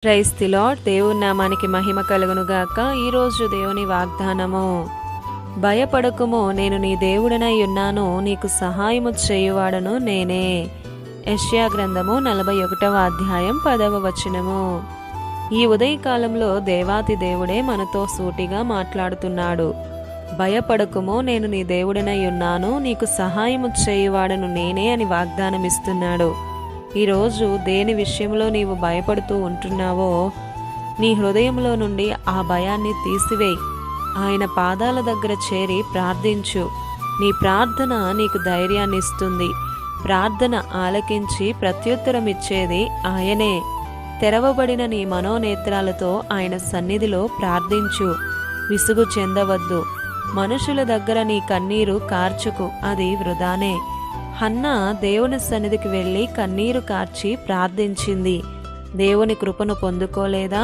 Praise the lord. దేవుని నామానికి మహిమ కలుగునుగాక. ఈరోజు దేవుని వాగ్దానము, భయపడకుము, నేను నీ దేవుడనై ఉన్నాను, నీకు సహాయము చేయువాడను నేనే. యెషయా గ్రంథము 41వ అధ్యాయం 10వ వచనము. ఈ ఉదయకాలంలో దేవాతి దేవుడే మనతో సూటిగా మాట్లాడుతున్నాడు. భయపడకుము, నేను నీ దేవుడనై ఉన్నాను, నీకు సహాయము చేయువాడను నేనే అని వాగ్దానం ఇస్తున్నాడు. ఈరోజు దేని విషయంలో నీవు భయపడుతూ ఉంటున్నావో నీ హృదయంలో నుండి ఆ భయాన్ని తీసివేయి. ఆయన పాదాల దగ్గర చేరి ప్రార్థించు. నీ ప్రార్థన నీకు ధైర్యాన్ని ఇస్తుంది. ప్రార్థన ఆలకించి ప్రత్యుత్తరం ఇచ్చేది ఆయనే. తెరవబడిన నీ మనోనేత్రాలతో ఆయన సన్నిధిలో ప్రార్థించు. విసుగు చెందవద్దు. మనుషుల దగ్గర నీ కన్నీరు కార్చుకు, అది వృధానే. హన్నా దేవుని సన్నిధికి వెళ్ళి కన్నీరు కార్చి ప్రార్థించింది. దేవుని కృపను పొందుకోలేదా?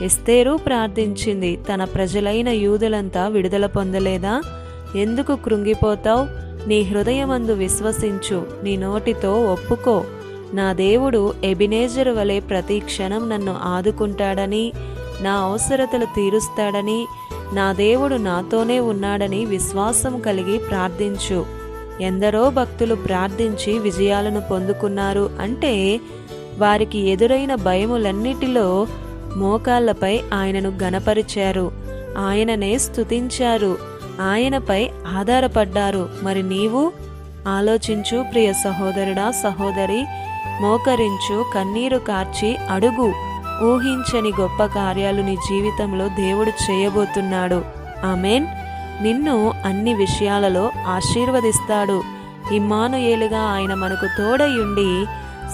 ఎస్తేరు ప్రార్థించింది. తన ప్రజలైన యూదులంతా విడుదల పొందలేదా? ఎందుకు కృంగిపోతావు? నీ హృదయమందు విశ్వసించు, నీ నోటితో ఒప్పుకో. నా దేవుడు ఎబినేజరు వలె ప్రతి క్షణం నన్ను ఆదుకుంటాడని, నా అవసరతలు తీరుస్తాడని, నా దేవుడు నాతోనే ఉన్నాడని విశ్వాసం కలిగి ప్రార్థించు. ఎందరో భక్తులు ప్రార్థించి విజయాలను పొందుకున్నారు అంటే వారికి ఎదురైన భయములన్నిటిలో మోకాళ్లపై ఆయనను ఘనపరిచారు, ఆయననే స్తుతించారు, ఆయనపై ఆధారపడ్డారు. మరి నీవు ఆలోచించు ప్రియ సహోదరుడా, సహోదరి. మోకరించు, కన్నీరు కార్చి అడుగు. ఊహించని గొప్ప కార్యాలు నీ జీవితంలో దేవుడు చేయబోతున్నాడు. ఆమేన్. నిన్ను అన్ని విషయాలలో ఆశీర్వదిస్తాడు. ఇమ్మానుయేలుగా ఆయన మనకు తోడయుండి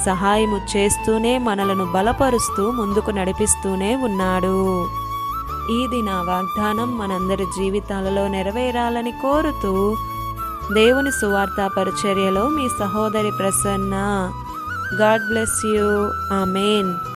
సహాయము చేస్తూనే మనలను బలపరుస్తూ ముందుకు నడిపిస్తూనే ఉన్నాడు. ఇది నా వాగ్దానం మనందరి జీవితాలలో నెరవేరాలని కోరుతూ దేవుని సువార్త పరిచర్యలో మీ సహోదరి Prasanna. God bless you. Amen.